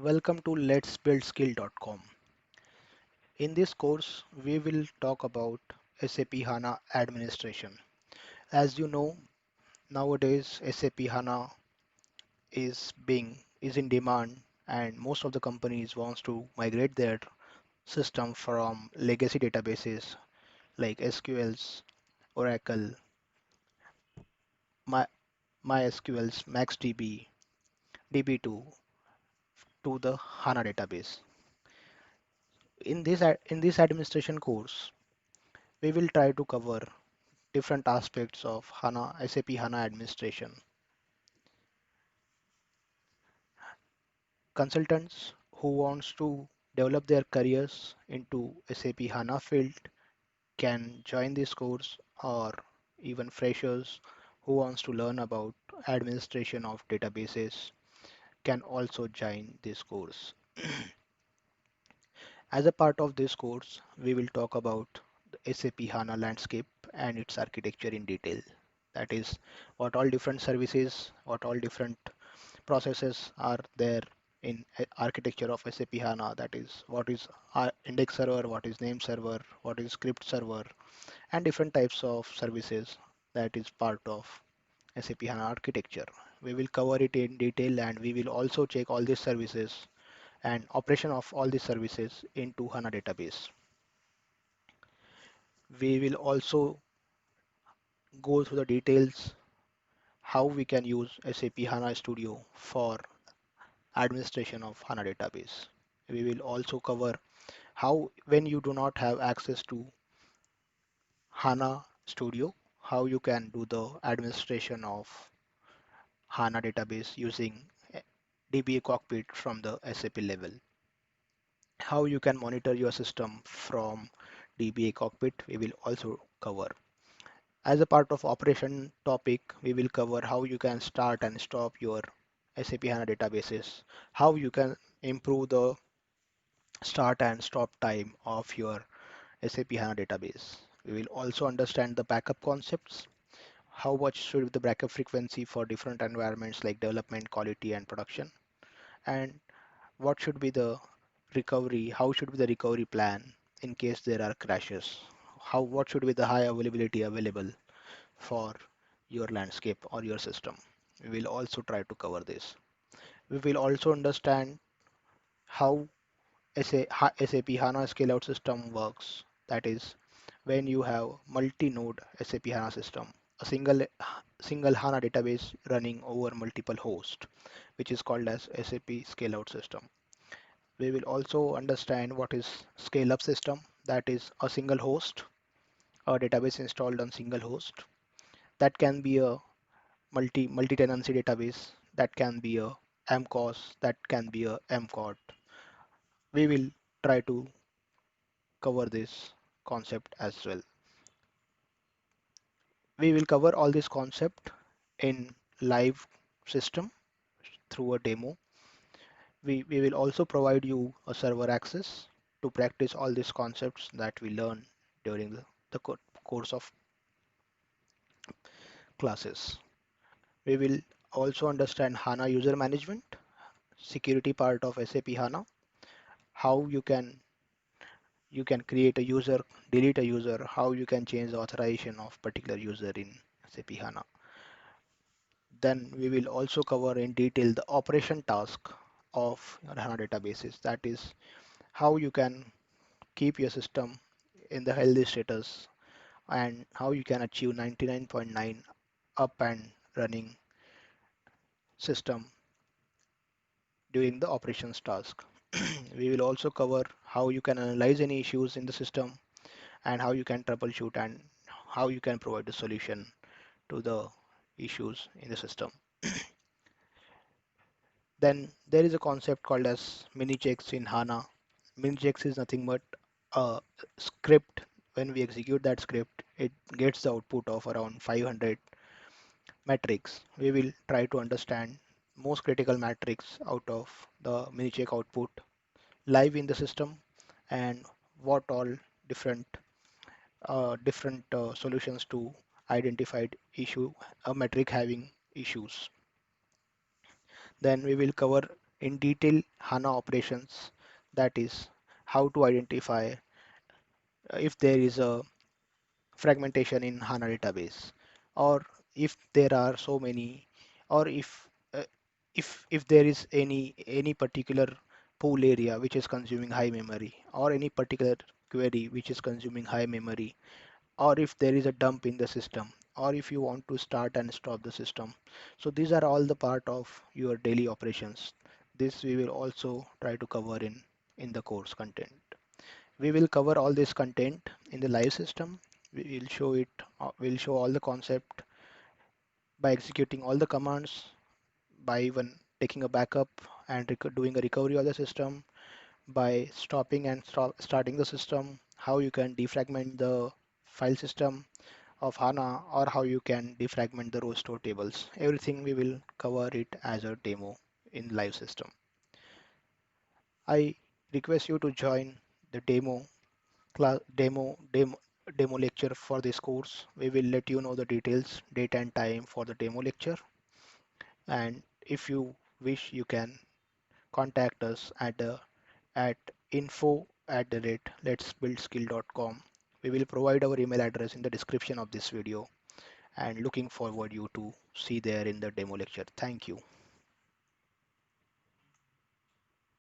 Welcome to letsbuildskill.com. In this course, we will talk about SAP HANA administration. As you know, nowadays SAP HANA is in demand and most of the companies wants to migrate their system from legacy databases like SQL's, Oracle, My, MySQL's, MaxDB, DB2 to the HANA database. In this administration course, we will try to cover different aspects of HANA, SAP HANA administration. Consultants who wants to develop their careers into SAP HANA field can join this course, or even freshers who wants to learn about administration of databases can also join this course. As a part of this course, we will talk about the SAP HANA landscape and its architecture in detail. That is, what all different services, what all different processes are there in architecture of SAP HANA. That is, what is index server, what is name server, what is script server, and different types of services that is part of SAP HANA architecture. We will cover it in detail and we will also check all these services and operation of all these services into HANA database. We will also go through the details how we can use SAP HANA Studio for administration of HANA database. We will also cover how, when you do not have access to HANA Studio, how you can do the administration of HANA database using DBA Cockpit from the SAP level. How you can monitor your system from DBA Cockpit, we will also cover. As a part of operation topic, we will cover how you can start and stop your SAP HANA databases, how you can improve the start and stop time of your SAP HANA database. We will also understand the backup concepts, how much should be the backup frequency for different environments like development, quality, and production, and what should be the recovery, how should be the recovery plan in case there are crashes, what should be the high availability available for your landscape or your system. We will also try to cover this. We will also understand how SAP HANA scale-out system works. That is, when you have multi-node SAP HANA system, a single HANA database running over multiple hosts, which is called as SAP scale-out system. We will also understand what is scale-up system. That is a single host, a database installed on single host. That can be a multi-tenancy database. That can be a MCOS. That can be a MCOT. We will try to cover this concept as well. We will cover all this concept in live system through a demo. We will also provide you a server access to practice all these concepts that we learn during the course of classes. We will also understand HANA user management, security part of SAP HANA, how you can create a user, delete a user, how you can change the authorization of particular user in SAP HANA. Then we will also cover in detail the operation task of your HANA databases. That is how you can keep your system in the healthy status and how you can achieve 99.9 up and running system during the operations task. We will also cover how you can analyze any issues in the system and how you can troubleshoot and how you can provide a solution to the issues in the system. Then there is a concept called as mini checks in HANA. Mini checks is nothing but a script. When we execute that script, it gets the output of around 500 metrics. We will try to understand most critical metrics out of the mini check output live in the system and what all different solutions to identified issue a metric having issues. Then we will cover in detail HANA operations, that is how to identify if there is a fragmentation in HANA database, or if there are so many, or if there is any particular pool area which is consuming high memory, or any particular query which is consuming high memory, or if there is a dump in the system, or if you want to start and stop the system. So these are all the part of your daily operations. This we will also try to cover in the course content. We will cover all this content in the live system. We will show it, we'll show all the concept by executing all the commands, by even taking a backup and doing a recovery of the system, by stopping and starting the system, how you can defragment the file system of HANA, or how you can defragment the row store tables. Everything we will cover it as a demo in live system. I request you to join the class demo lecture for this course. We will let you know the details, date and time for the demo lecture. And if you wish, you can contact us at info@letsbuildskill.com. We will provide our email address in the description of this video, and looking forward you to see there in the demo lecture. Thank you.